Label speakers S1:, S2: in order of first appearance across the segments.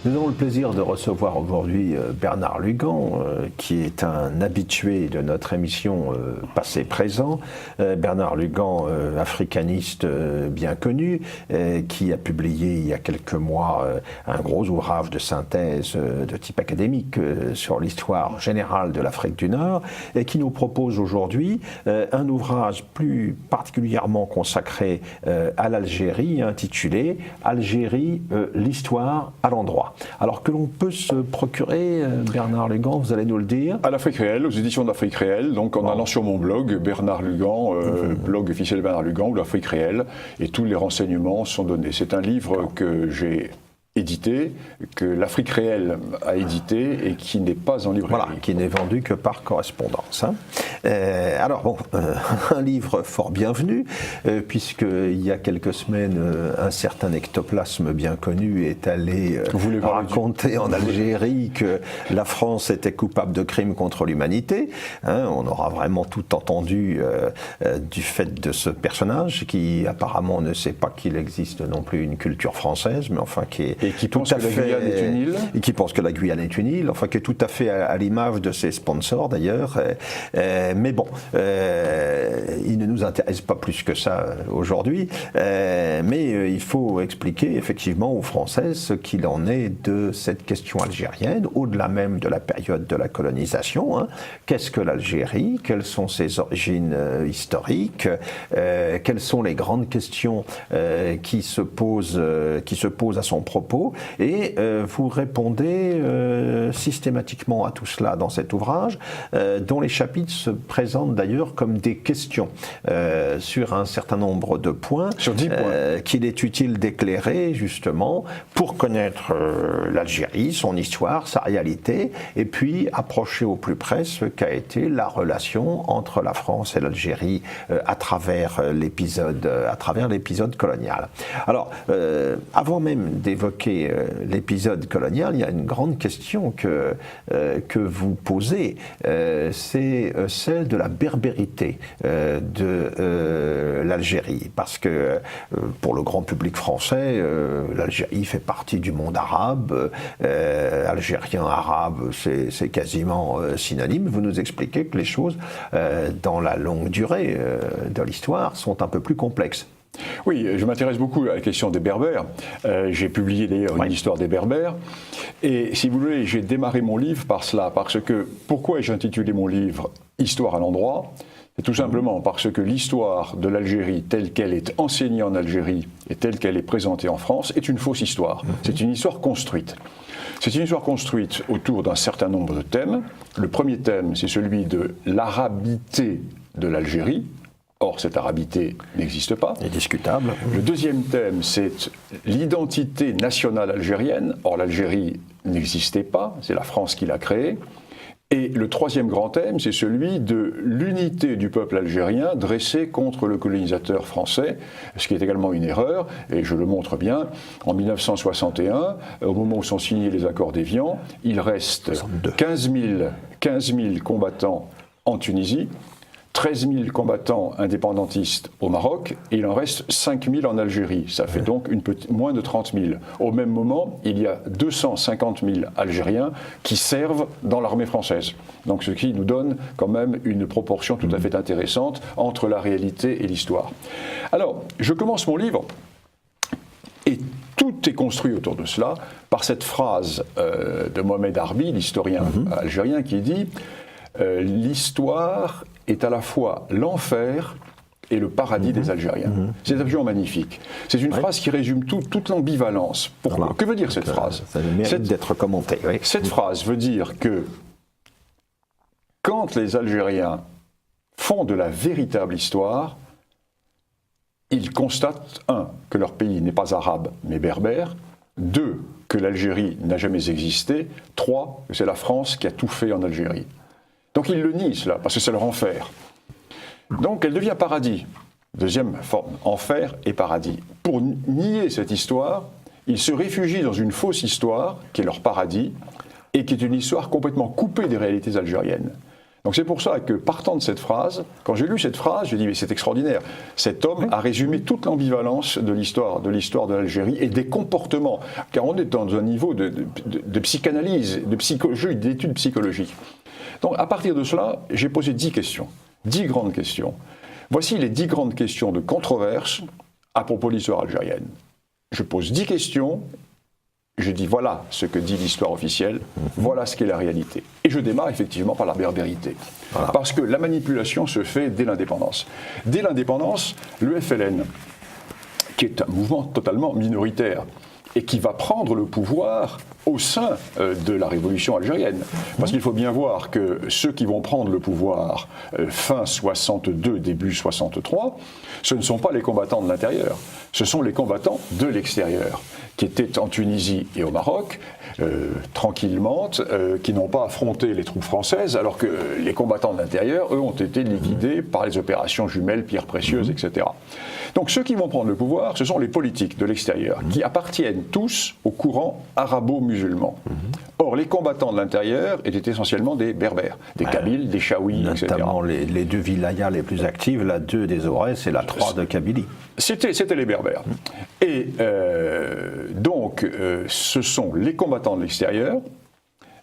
S1: Nous avons le plaisir de recevoir aujourd'hui Bernard Lugan, qui est un habitué de notre émission Passé-Présent. Bernard Lugan, africaniste bien connu, qui a publié il y a quelques mois un gros ouvrage de synthèse de type académique sur l'histoire générale de l'Afrique du Nord, et qui nous propose aujourd'hui un ouvrage plus particulièrement consacré à l'Algérie, intitulé « Algérie, l'histoire à l'endroit ». Alors que l'on peut se procurer, Bernard Lugan, vous allez nous le dire?
S2: À l'Afrique réelle, aux éditions d'Afrique réelle, donc en allant sur mon blog, Bernard Lugan, blog officiel Bernard Lugan, ou l'Afrique réelle, et tous les renseignements sont donnés. C'est un livre que j'ai édité, que l'Afrique réelle a édité et qui n'est pas en librairie.
S1: Voilà, qui n'est vendu que par correspondance. Hein. Alors bon, un livre fort bienvenu, puisqu'il y a quelques semaines, un certain ectoplasme bien connu est allé raconter en Algérie que la France était coupable de crimes contre l'humanité. Hein, on aura vraiment tout entendu du fait de ce personnage qui apparemment ne sait pas qu'il existe non plus une culture française, mais enfin qui est...
S2: Et qui pense que la Guyane est une île.
S1: Et qui pense que la Guyane est une île, enfin qui est tout à fait à l'image de ses sponsors d'ailleurs. Mais bon, il ne nous intéresse pas plus que ça aujourd'hui. Mais il faut expliquer effectivement aux Français ce qu'il en est de cette question algérienne, au-delà même de la période de la colonisation. Hein. Qu'est-ce que l'Algérie? Quelles sont ses origines historiques? Quelles sont les grandes questions qui se posent à son propos? Et vous répondez systématiquement à tout cela dans cet ouvrage, dont les chapitres se présentent d'ailleurs comme des questions sur un certain nombre de points,
S2: sur 10 points.
S1: Qu'il est utile d'éclairer justement pour connaître l'Algérie, son histoire, sa réalité, et puis approcher au plus près ce qu'a été la relation entre la France et l'Algérie à travers l'épisode colonial. Alors, avant même d'évoquer l'épisode colonial, il y a une grande question que vous posez, c'est celle de la berbérité de l'Algérie, parce que pour le grand public français, l'Algérie fait partie du monde arabe, algérien, arabe, c'est quasiment synonyme. Vous nous expliquez que les choses, dans la longue durée de l'histoire, sont un peu plus complexes.
S2: Oui, je m'intéresse beaucoup à la question des Berbères. J'ai publié d'ailleurs une histoire des Berbères. Et si vous voulez, j'ai démarré mon livre par cela. Parce que, pourquoi j'ai intitulé mon livre « Histoire à l'endroit » ? C'est tout simplement parce que l'histoire de l'Algérie telle qu'elle est enseignée en Algérie et telle qu'elle est présentée en France est une fausse histoire. C'est une histoire construite. C'est une histoire construite autour d'un certain nombre de thèmes. Le premier thème, c'est celui de l'arabité de l'Algérie. Or, cette arabité n'existe pas.
S1: Indiscutable.
S2: Le deuxième thème, c'est l'identité nationale algérienne. Or, l'Algérie n'existait pas, c'est la France qui l'a créée. Et le troisième grand thème, c'est celui de l'unité du peuple algérien dressé contre le colonisateur français, ce qui est également une erreur, et je le montre bien. En 1961, au moment où sont signés les accords d'Évian, il reste 15 000 combattants en Tunisie, 13 000 combattants indépendantistes au Maroc, et il en reste 5 000 en Algérie. Ça fait donc moins de 30 000. Au même moment, il y a 250 000 Algériens qui servent dans l'armée française. Donc ce qui nous donne quand même une proportion tout à fait intéressante entre la réalité et l'histoire. Alors, je commence mon livre, et tout est construit autour de cela, par cette phrase de Mohamed Harbi, l'historien algérien, qui dit « L'histoire est à la fois l'enfer et le paradis des Algériens ». C'est absolument magnifique. C'est une phrase qui résume toute l'ambivalence. Pourquoi ?
S1: Voilà.
S2: Que veut dire cette phrase ?
S1: Ça mérite d'être commenté. Oui.
S2: Cette phrase veut dire que quand les Algériens font de la véritable histoire, ils constatent, 1, que leur pays n'est pas arabe mais berbère, 2, que l'Algérie n'a jamais existé, 3, que c'est la France qui a tout fait en Algérie. Donc ils le nient cela, parce que c'est leur enfer. Donc elle devient paradis. Deuxième forme, enfer et paradis. Pour nier cette histoire, ils se réfugient dans une fausse histoire, qui est leur paradis, et qui est une histoire complètement coupée des réalités algériennes. Donc c'est pour ça que, partant de cette phrase, quand j'ai lu cette phrase, j'ai dit mais c'est extraordinaire. Cet homme a résumé toute l'ambivalence de l'histoire de l'Algérie et des comportements, car on est dans un niveau de psychanalyse, de psychologie, d'études psychologiques. Donc à partir de cela, j'ai posé 10 questions, 10 grandes questions. Voici les 10 grandes questions de controverse à propos de l'histoire algérienne. Je pose 10 questions, je dis voilà ce que dit l'histoire officielle, voilà ce qu'est la réalité. Et je démarre effectivement par la berbérité. Voilà. Parce que la manipulation se fait dès l'indépendance. Dès l'indépendance, le FLN, qui est un mouvement totalement minoritaire, et qui va prendre le pouvoir au sein de la révolution algérienne. Parce qu'il faut bien voir que ceux qui vont prendre le pouvoir fin 62, début 63, ce ne sont pas les combattants de l'intérieur, ce sont les combattants de l'extérieur, qui étaient en Tunisie et au Maroc, tranquillement, qui n'ont pas affronté les troupes françaises, alors que les combattants de l'intérieur, eux, ont été liquidés par les opérations jumelles, pierres précieuses, etc. Donc ceux qui vont prendre le pouvoir, ce sont les politiques de l'extérieur, qui appartiennent tous au courant arabo-musulman. Or, les combattants de l'intérieur étaient essentiellement des berbères, des kabyles, des chaouis, etc.
S1: Notamment les deux wilayas les plus actives, la 2 des Aurès et la 3 de Kabylie.
S2: C'était les berbères. Et donc, ce sont les combattants de l'extérieur,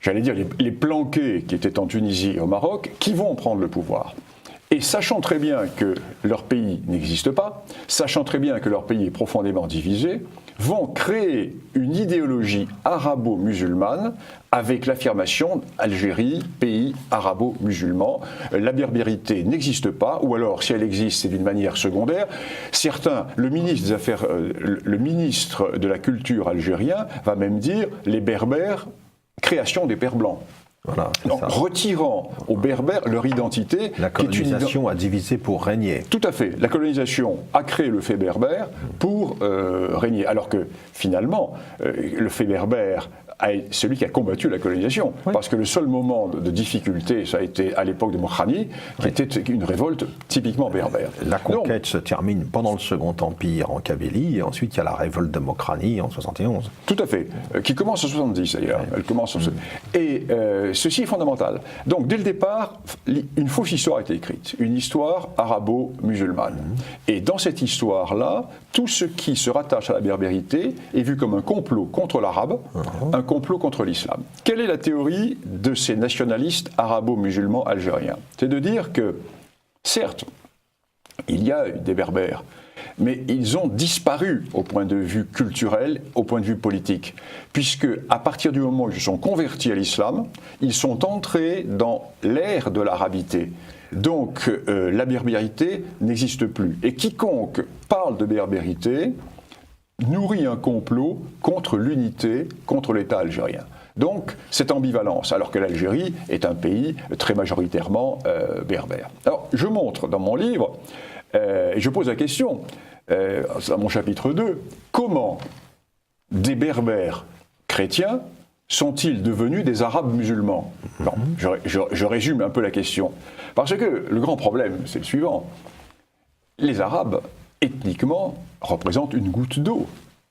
S2: j'allais dire les planqués qui étaient en Tunisie et au Maroc, qui vont prendre le pouvoir. Et sachant très bien que leur pays n'existe pas, sachant très bien que leur pays est profondément divisé, vont créer une idéologie arabo-musulmane avec l'affirmation Algérie, pays arabo-musulman. La berbérité n'existe pas, ou alors si elle existe, c'est d'une manière secondaire. Certains, le ministre de la culture algérien va même dire les berbères, création des pères blancs.
S1: Voilà,
S2: donc, retirant aux Berbères leur identité.
S1: La colonisation a divisé pour régner.
S2: Tout à fait. La colonisation a créé le fait berbère pour régner. Alors que finalement, le fait berbère est celui qui a combattu la colonisation. Oui. Parce que le seul moment de difficulté, ça a été à l'époque de Mokhani, qui était une révolte typiquement berbère.
S1: La conquête se termine pendant le Second Empire en Kabylie, et ensuite il y a la révolte de Mokhani en 71.
S2: Tout à fait. Qui commence en 70 d'ailleurs. Elle commence en... Et ceci est fondamental. Donc dès le départ, une fausse histoire a été écrite. Une histoire arabo-musulmane. Et dans cette histoire-là, tout ce qui se rattache à la berbérité est vu comme un complot contre l'arabe, un complot contre l'islam. Quelle est la théorie de ces nationalistes arabo-musulmans algériens? C'est de dire que, certes, il y a des berbères, mais ils ont disparu au point de vue culturel, au point de vue politique, puisque à partir du moment où ils se sont convertis à l'islam, ils sont entrés dans l'ère de l'arabité. Donc la berbérité n'existe plus. Et quiconque parle de berbérité nourrit un complot contre l'unité, contre l'État algérien. Donc, cette ambivalence, alors que l'Algérie est un pays très majoritairement berbère. Alors, je montre dans mon livre, et je pose la question, dans mon chapitre 2, comment des berbères chrétiens sont-ils devenus des arabes musulmans? Bon, je résume un peu la question. Parce que le grand problème, c'est le suivant. Les Arabes, ethniquement, représentent une goutte d'eau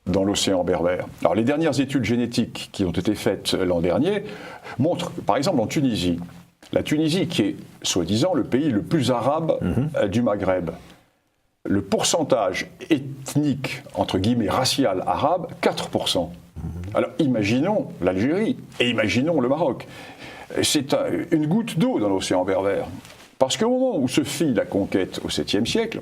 S2: dans l'océan berbère. Alors les dernières études génétiques qui ont été faites l'an dernier montrent, par exemple en Tunisie, la Tunisie qui est, soi-disant, le pays le plus arabe du Maghreb, le pourcentage ethnique, entre guillemets, racial arabe, 4%. Alors imaginons l'Algérie et imaginons le Maroc. C'est une goutte d'eau dans l'océan berbère. Parce qu'au moment où se fit la conquête au 7e siècle,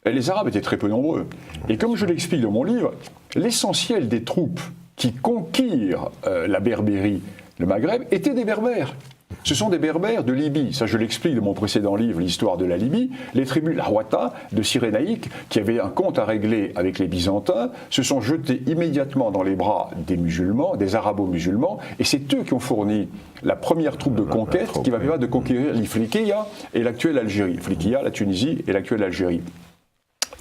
S2: les Arabes étaient très peu nombreux. Et comme je l'explique dans mon livre, l'essentiel des troupes qui conquirent la Berbérie, le Maghreb, étaient des Berbères. Ce sont des Berbères de Libye. Ça, je l'explique dans mon précédent livre, l'histoire de la Libye. Les tribus Lahouata de Cyrénaïque, qui avaient un compte à régler avec les Byzantins, se sont jetés immédiatement dans les bras des musulmans, des arabo-musulmans, et c'est eux qui ont fourni la première troupe de conquête qui va permettre de conquérir l'Ifriqiya et l'actuelle Algérie. L'Ifriqiya, la Tunisie et l'actuelle Algérie.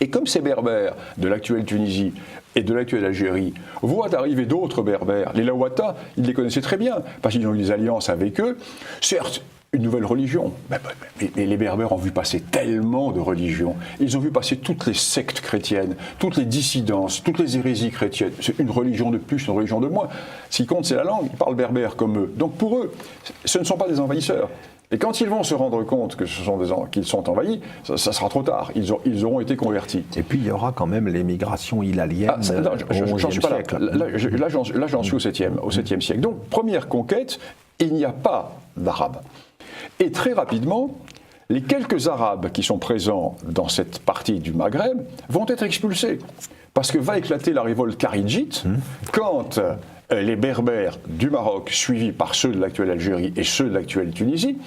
S2: Et comme ces berbères de l'actuelle Tunisie et de l'actuelle Algérie voient arriver d'autres berbères, les Lahouata, ils les connaissaient très bien, parce qu'ils ont eu des alliances avec eux. Certes, une nouvelle religion. Mais les Berbères ont vu passer tellement de religions. Ils ont vu passer toutes les sectes chrétiennes, toutes les dissidences, toutes les hérésies chrétiennes. C'est une religion de plus, une religion de moins. Ce qui compte, c'est la langue. Ils parlent berbère comme eux. Donc pour eux, ce ne sont pas des envahisseurs. Et quand ils vont se rendre compte que qu'ils sont envahis, ça sera trop tard. Ils auront été convertis.
S1: Et puis il y aura quand même l'émigration hilalienne au
S2: j'en suis pas
S1: siècle.
S2: Là, j'en suis au 7e siècle. Donc, première conquête, il n'y a pas d'Arabes. Et très rapidement, les quelques Arabes qui sont présents dans cette partie du Maghreb vont être expulsés. Parce que va éclater la révolte kharidjite quand les Berbères du Maroc, suivis par ceux de l'actuelle Algérie et ceux de l'actuelle Tunisie,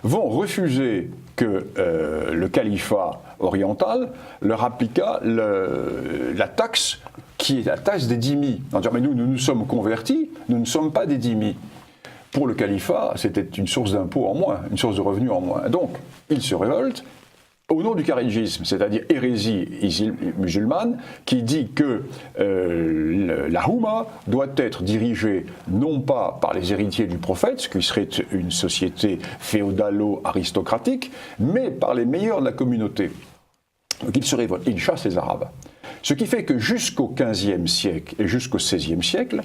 S2: vont refuser que le califat oriental leur appliqua la taxe qui est la taxe des dhimmis. En disant, mais nous sommes convertis, nous ne sommes pas des dhimmis. Pour le califat, c'était une source d'impôt en moins, une source de revenus en moins. Donc, ils se révoltent au nom du kharidjisme, c'est-à-dire hérésie musulmane, qui dit que la Houma doit être dirigée non pas par les héritiers du prophète, ce qui serait une société féodalo-aristocratique, mais par les meilleurs de la communauté. Donc ils se révoltent, ils chassent les Arabes. Ce qui fait que jusqu'au XVe siècle et jusqu'au XVIe siècle,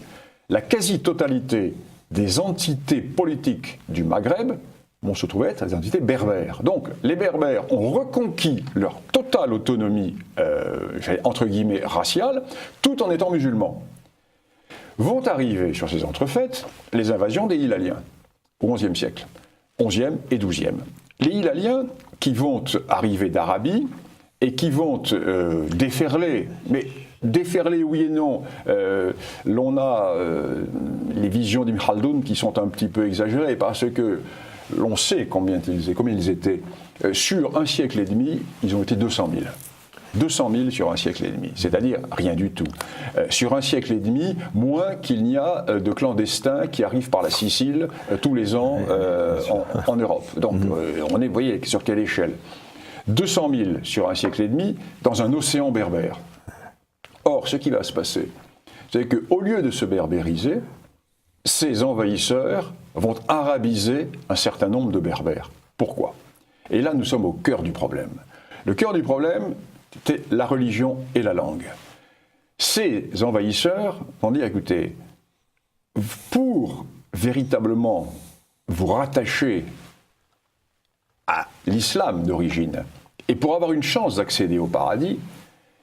S2: la quasi-totalité des entités politiques du Maghreb vont se trouver être des entités berbères. Donc, les Berbères ont reconquis leur totale autonomie, entre guillemets, raciale, tout en étant musulmans. Vont arriver sur ces entrefaites les invasions des Hilaliens, au XIe siècle, XIe et XIIe. Les Hilaliens qui vont arriver d'Arabie et qui vont déferler, mais déferler oui et non, l'on a les visions d'Ibn Khaldoun qui sont un petit peu exagérées parce que l'on sait combien ils étaient. Sur un siècle et demi, ils ont été 200 000. 200 000 sur un siècle et demi, c'est-à-dire rien du tout. Sur un siècle et demi, moins qu'il n'y a de clandestins qui arrivent par la Sicile tous les ans en Europe. Donc on est, vous voyez, sur quelle échelle. 200 000 sur un siècle et demi dans un océan berbère. Or, ce qui va se passer, c'est qu'au lieu de se berbériser, ces envahisseurs vont arabiser un certain nombre de berbères. Pourquoi ? Et là, nous sommes au cœur du problème. Le cœur du problème, c'est la religion et la langue. Ces envahisseurs vont dire, écoutez, pour véritablement vous rattacher à l'islam d'origine, et pour avoir une chance d'accéder au paradis,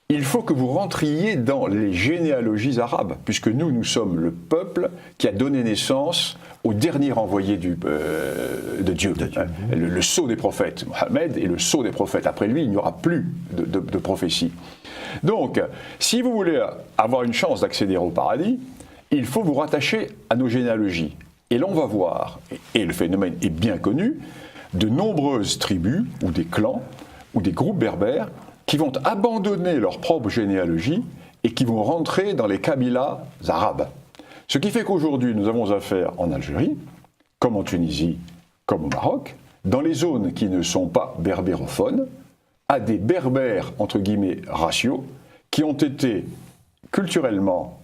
S2: il faut que vous rentriez dans les généalogies arabes, puisque nous sommes le peuple qui a donné naissance au dernier envoyé de Dieu, le sceau des prophètes. Mohammed est le sceau des prophètes. Après lui, il n'y aura plus de prophétie. Donc, si vous voulez avoir une chance d'accéder au paradis, il faut vous rattacher à nos généalogies. Et l'on va voir, et le phénomène est bien connu, de nombreuses tribus, ou des clans, ou des groupes berbères, qui vont abandonner leur propre généalogie et qui vont rentrer dans les kabilas arabes. Ce qui fait qu'aujourd'hui, nous avons affaire en Algérie, comme en Tunisie, comme au Maroc, dans les zones qui ne sont pas berbérophones, à des berbères, entre guillemets, raciaux, qui ont été culturellement,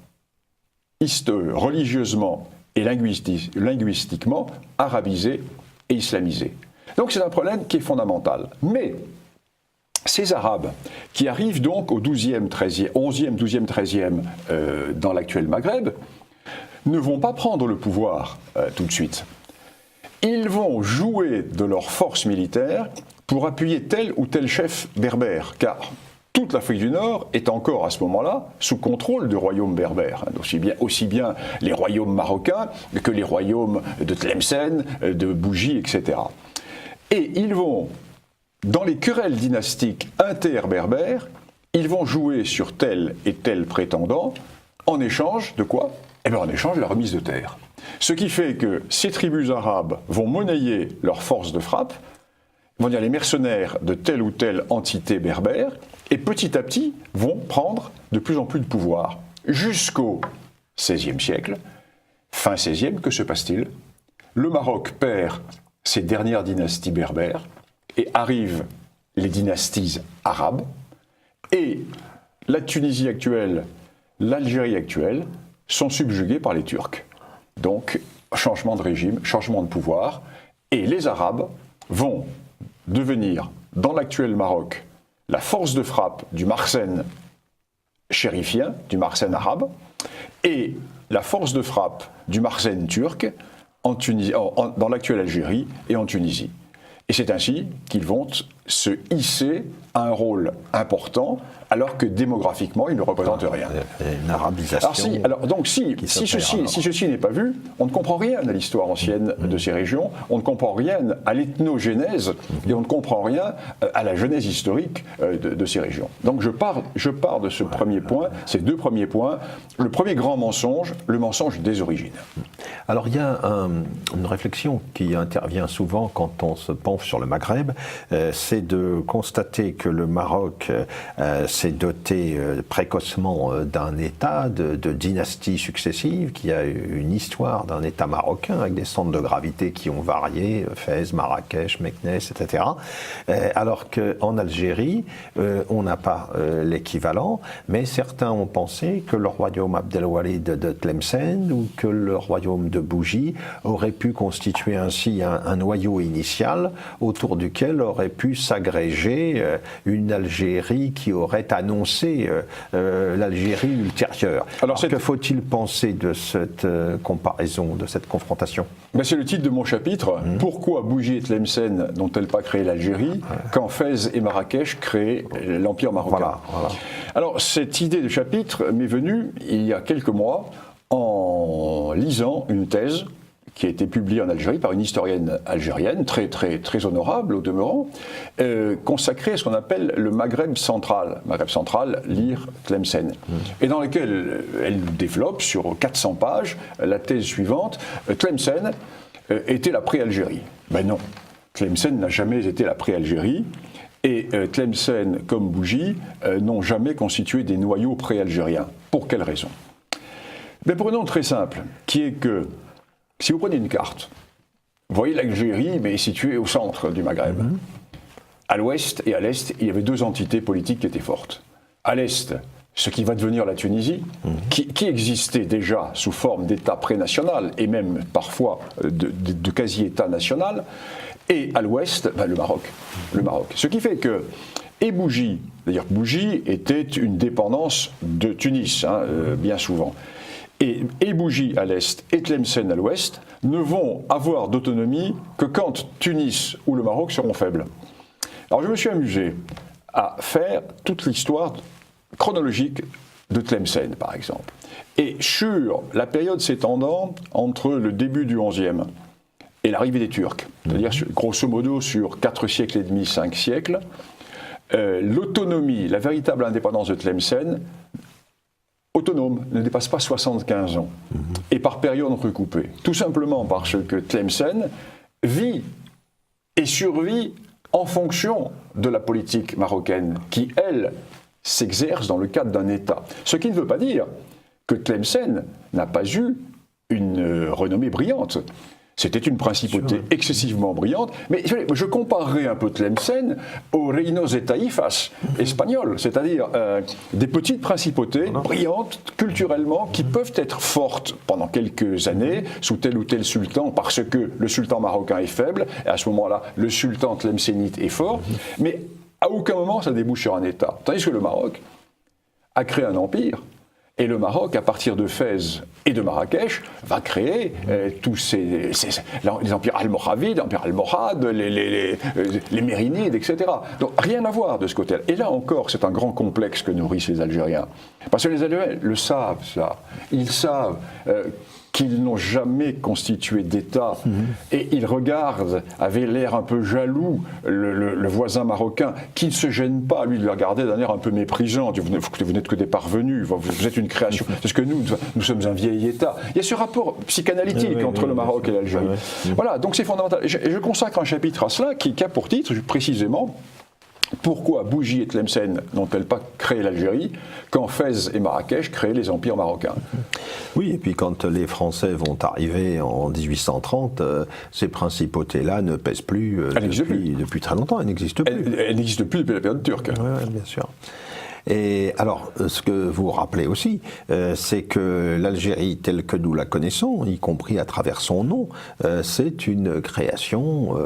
S2: religieusement et linguistiquement arabisés et islamisés. Donc c'est un problème qui est fondamental. Mais ces Arabes, qui arrivent donc au 11e, 12e, 13e dans l'actuel Maghreb, ne vont pas prendre le pouvoir tout de suite. Ils vont jouer de leur force militaire pour appuyer tel ou tel chef berbère, car toute l'Afrique du Nord est encore à ce moment-là sous contrôle du royaume berbère, aussi bien les royaumes marocains que les royaumes de Tlemcen, de Bougie, etc. Et ils vont, dans les querelles dynastiques inter-berbères, ils vont jouer sur tel et tel prétendant en échange de quoi ? Eh bien en échange de la remise de terre. Ce qui fait que ces tribus arabes vont monnayer leur force de frappe, vont dire les mercenaires de telle ou telle entité berbère, et petit à petit vont prendre de plus en plus de pouvoir. Jusqu'au XVIe siècle, fin XVIe, que se passe-t-il ? Le Maroc perd ses dernières dynasties berbères, et arrivent les dynasties arabes, et la Tunisie actuelle, l'Algérie actuelle, sont subjuguées par les Turcs. Donc, changement de régime, changement de pouvoir, Et les Arabes vont devenir, dans l'actuel Maroc, la force de frappe du Marsène chérifien, du Marsène arabe, et la force de frappe du Marsène turc dans l'actuelle Algérie et en Tunisie. Et c'est ainsi qu'ils vont se hisser à un rôle important, alors que démographiquement, ils ne représentent rien.
S1: Une arabisation.
S2: Si ceci n'est pas vu, on ne comprend rien à l'histoire ancienne de ces régions, on ne comprend rien à l'ethnogénèse, et on ne comprend rien à la genèse historique de ces régions. Donc je pars de ce premier point, ces deux premiers points. Le premier grand mensonge, le mensonge des origines.
S1: Alors il y a une réflexion qui intervient souvent quand on se penche sur le Maghreb, c'est de constater que le Maroc s'est doté précocement d'un État, de dynasties successives, qui a une histoire d'un État marocain avec des centres de gravité qui ont varié, Fès, Marrakech, Meknès, etc. Alors qu'en Algérie, on n'a pas l'équivalent, mais certains ont pensé que le royaume Abdelwalid de Tlemcen ou que le royaume de Bougie aurait pu constituer ainsi un noyau initial autour duquel aurait pu s'agréger une Algérie qui aurait annoncé l'Algérie ultérieure. Alors que faut-il penser de cette comparaison, de cette confrontation ?
S2: C'est le titre de mon chapitre. Pourquoi Bougie et Tlemcen n'ont-elles pas créé l'Algérie quand Fès et Marrakech créent l'Empire marocain ? Voilà. Alors cette idée de chapitre m'est venue il y a quelques mois en lisant une thèse qui a été publiée en Algérie par une historienne algérienne, très honorable au demeurant, consacrée à ce qu'on appelle le Maghreb central. Maghreb central, lire Tlemcen. Et dans laquelle elle développe sur 400 pages la thèse suivante, Tlemcen était la pré-Algérie. Non, Tlemcen n'a jamais été la pré-Algérie. Et Tlemcen, comme Bougie, n'ont jamais constitué des noyaux pré-algériens. Pour quelle raison ? Pour une raison très simple, qui est que si vous prenez une carte, vous voyez l'Algérie est située au centre du Maghreb. À l'ouest et à l'est, il y avait deux entités politiques qui étaient fortes. À l'est, ce qui va devenir la Tunisie, qui existait déjà sous forme d'État pré-national et même parfois de quasi-État national. Et à l'ouest, le Maroc. Ce qui fait que, et Bougie, d'ailleurs Bougie était une dépendance de Tunis, bien souvent. Et Bougie à l'est et Tlemcen à l'ouest ne vont avoir d'autonomie que quand Tunis ou le Maroc seront faibles. Alors je me suis amusé à faire toute l'histoire chronologique de Tlemcen, par exemple. Et sur la période s'étendant entre le début du XIe et l'arrivée des Turcs, c'est-à-dire grosso modo sur 4 siècles et demi, 5 siècles, l'autonomie, la véritable indépendance de Tlemcen, autonome, ne dépasse pas 75 ans, et par période recoupée. Tout simplement parce que Tlemcen vit et survit en fonction de la politique marocaine, qui, elle, s'exerce dans le cadre d'un État. Ce qui ne veut pas dire que Tlemcen n'a pas eu une renommée brillante. C'était une principauté excessivement brillante, mais je comparerais un peu Tlemcen aux reinos et taifas espagnols, c'est-à-dire des petites principautés brillantes culturellement qui peuvent être fortes pendant quelques années sous tel ou tel sultan parce que le sultan marocain est faible, et à ce moment-là, le sultan tlemcenite est fort, mais à aucun moment ça débouche sur un État. Tandis que le Maroc a créé un empire. Et le Maroc, à partir de Fès et de Marrakech, va créer tous les empires almoravides, l'empire almohade, les mérinides, etc. Donc rien à voir de ce côté-là. Et là encore, c'est un grand complexe que nourrissent les Algériens. Parce que les Algériens le savent, ça. Ils savent qu'ils n'ont jamais constitué d'État. Et ils regardent, avec l'air un peu jaloux, le voisin marocain, qui ne se gêne pas, lui, de le regarder d'un air un peu méprisant. Vous n'êtes que des parvenus, vous êtes une création. Parce que nous sommes un vieil État. Il y a ce rapport psychanalytique entre le Maroc et l'Algérie. Voilà, donc c'est fondamental. Et je consacre un chapitre à cela qui a pour titre, précisément, pourquoi Bougie et Tlemcen n'ont-elles pas créé l'Algérie quand Fès et Marrakech créaient les empires marocains?
S1: Oui, et puis quand les Français vont arriver en 1830, ces principautés-là ne pèsent plus depuis très longtemps, elles n'existent plus.
S2: Elles n'existent plus depuis la période turque.
S1: Oui, bien sûr. Et alors, ce que vous rappelez aussi, c'est que l'Algérie telle que nous la connaissons, y compris à travers son nom, c'est une création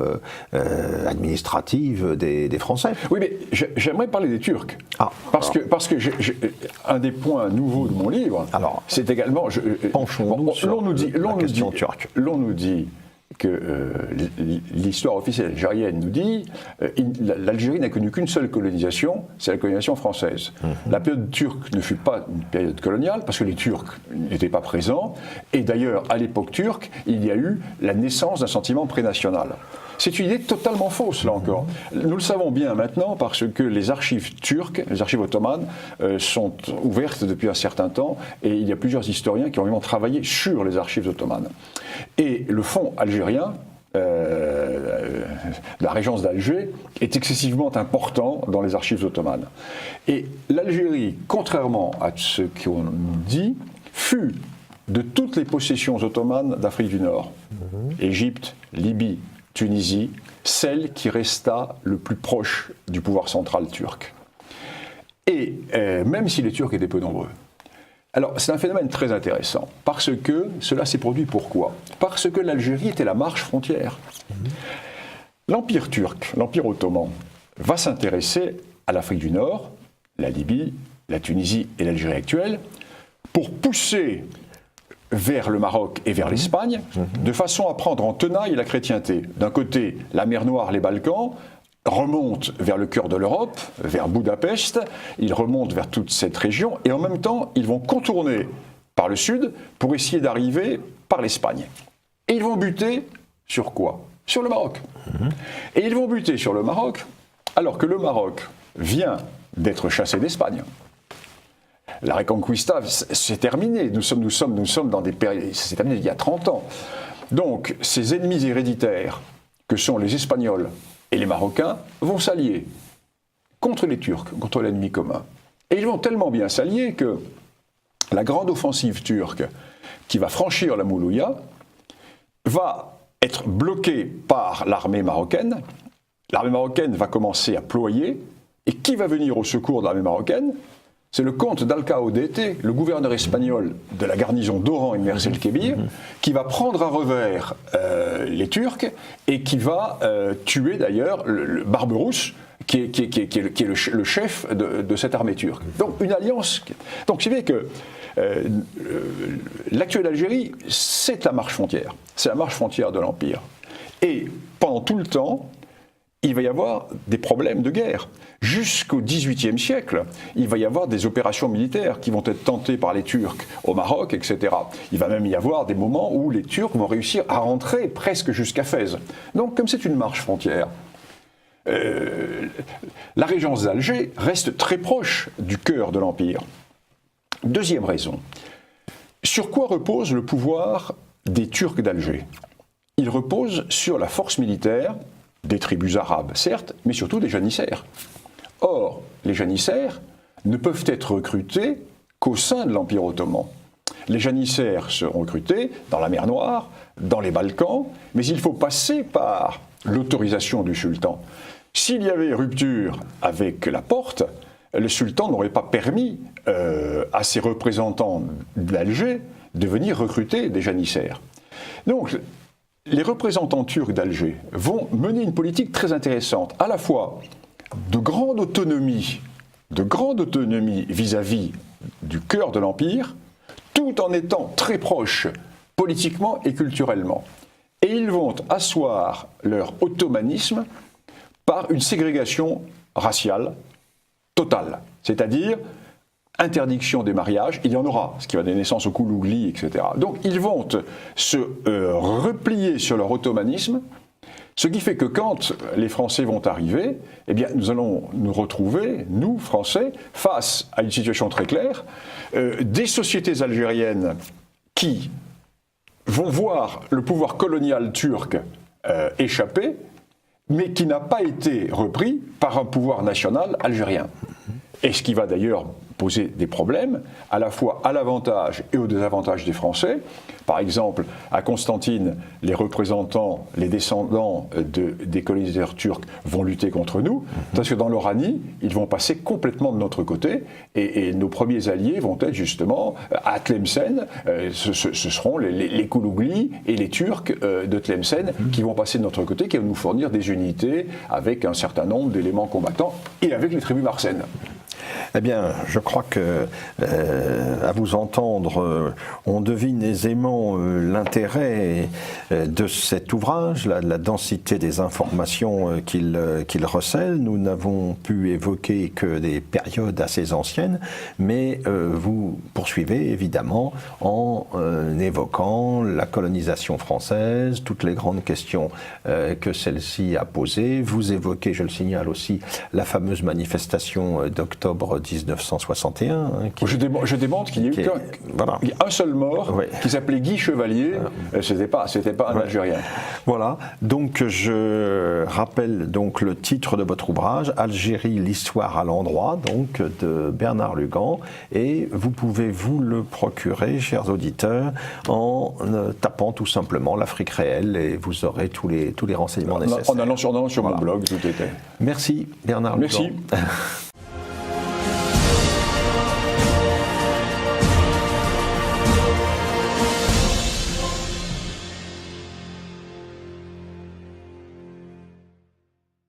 S1: administrative des Français.
S2: Oui, mais j'aimerais parler des Turcs. Parce que un des points nouveaux de mon livre, c'est également...
S1: Penchons-nous sur la question turque.
S2: L'on nous dit que l'histoire officielle algérienne nous dit l'Algérie n'a connu qu'une seule colonisation, c'est la colonisation française. La période turque ne fut pas une période coloniale parce que les Turcs n'étaient pas présents et d'ailleurs à l'époque turque il y a eu la naissance d'un sentiment prénational. C'est une idée totalement fausse, là encore. Nous le savons bien maintenant parce que les archives turques, les archives ottomanes, sont ouvertes depuis un certain temps et il y a plusieurs historiens qui ont vraiment travaillé sur les archives ottomanes. Et le fonds algérien, la régence d'Alger, est excessivement important dans les archives ottomanes. Et l'Algérie, contrairement à ce qu'on nous dit, fut de toutes les possessions ottomanes d'Afrique du Nord, Égypte, Libye, Tunisie, celle qui resta le plus proche du pouvoir central turc. Et même si les Turcs étaient peu nombreux. Alors c'est un phénomène très intéressant, parce que cela s'est produit pourquoi ? Parce que l'Algérie était la marge frontière. L'Empire turc, l'Empire ottoman, va s'intéresser à l'Afrique du Nord, la Libye, la Tunisie et l'Algérie actuelle, pour pousser vers le Maroc et vers l'Espagne, de façon à prendre en tenaille la chrétienté. D'un côté, la mer Noire, les Balkans, remontent vers le cœur de l'Europe, vers Budapest, ils remontent vers toute cette région, et en même temps, ils vont contourner par le sud pour essayer d'arriver par l'Espagne. Et ils vont buter sur quoi ? Sur le Maroc. Et ils vont buter sur le Maroc, alors que le Maroc vient d'être chassé d'Espagne. La Reconquista, c'est terminé. Nous sommes dans des périodes. C'est terminé il y a 30 ans. Donc, ces ennemis héréditaires, que sont les Espagnols et les Marocains, vont s'allier contre les Turcs, contre l'ennemi commun. Et ils vont tellement bien s'allier que la grande offensive turque, qui va franchir la Moulouya, va être bloquée par l'armée marocaine. L'armée marocaine va commencer à ployer. Et qui va venir au secours de l'armée marocaine ? C'est le comte d'Alcaudete, le gouverneur espagnol de la garnison d'Oran et Mers-el-Kébir, qui va prendre à revers les Turcs et qui va tuer d'ailleurs le Barberousse, qui est le chef de cette armée turque. Donc une alliance. Donc c'est vrai que l'actuelle Algérie, c'est la marche frontière. C'est la marche frontière de l'Empire. Et pendant tout le temps, il va y avoir des problèmes de guerre. Jusqu'au XVIIIe siècle, il va y avoir des opérations militaires qui vont être tentées par les Turcs au Maroc, etc. Il va même y avoir des moments où les Turcs vont réussir à rentrer presque jusqu'à Fès. Donc, comme c'est une marche frontière, la régence d'Alger reste très proche du cœur de l'Empire. Deuxième raison. Sur quoi repose le pouvoir des Turcs d'Alger ? Il repose sur la force militaire des tribus arabes, certes, mais surtout des janissaires. Or, les janissaires ne peuvent être recrutés qu'au sein de l'Empire ottoman. Les janissaires seront recrutés dans la mer Noire, dans les Balkans, mais il faut passer par l'autorisation du sultan. S'il y avait rupture avec la Porte, le sultan n'aurait pas permis à ses représentants d'Alger de venir recruter des janissaires. Donc, les représentants turcs d'Alger vont mener une politique très intéressante, à la fois de grande autonomie vis-à-vis du cœur de l'Empire, tout en étant très proches politiquement et culturellement. Et ils vont asseoir leur ottomanisme par une ségrégation raciale totale, c'est-à-dire interdiction des mariages, il y en aura, ce qui va donner naissance au Koulougli, etc. Donc ils vont se replier sur leur ottomanisme, ce qui fait que quand les Français vont arriver, eh bien, nous allons nous retrouver, nous, Français, face à une situation très claire, des sociétés algériennes qui vont voir le pouvoir colonial turc échapper, mais qui n'a pas été repris par un pouvoir national algérien. Et ce qui va d'ailleurs poser des problèmes, à la fois à l'avantage et au désavantage des Français. Par exemple, à Constantine, les représentants, les descendants des colonisateurs turcs vont lutter contre nous, parce que dans l'Oranie, ils vont passer complètement de notre côté, et nos premiers alliés vont être justement à Tlemcen, ce seront les Koulouglis et les Turcs de Tlemcen qui vont passer de notre côté, qui vont nous fournir des unités avec un certain nombre d'éléments combattants, et avec les tribus marsennes.
S1: Eh bien, je crois que, à vous entendre, on devine aisément l'intérêt de cet ouvrage, la densité des informations qu'il recèle. Nous n'avons pu évoquer que des périodes assez anciennes, mais vous poursuivez évidemment en évoquant la colonisation française, toutes les grandes questions que celle-ci a posées. Vous évoquez, je le signale aussi, la fameuse manifestation d'octobre 1961. Hein,
S2: je démontre qu'il y a eu un seul mort, qui s'appelait Guy Chevalier, c'était pas un Algérien.
S1: Voilà, donc je rappelle donc le titre de votre ouvrage, Algérie, l'histoire à l'endroit, donc de Bernard Lugan, et vous pouvez vous le procurer, chers auditeurs, en tapant tout simplement l'Afrique réelle, et vous aurez tous les renseignements nécessaires.
S2: En allant sur mon blog, tout était.
S1: Merci Bernard Lugan.
S2: Merci.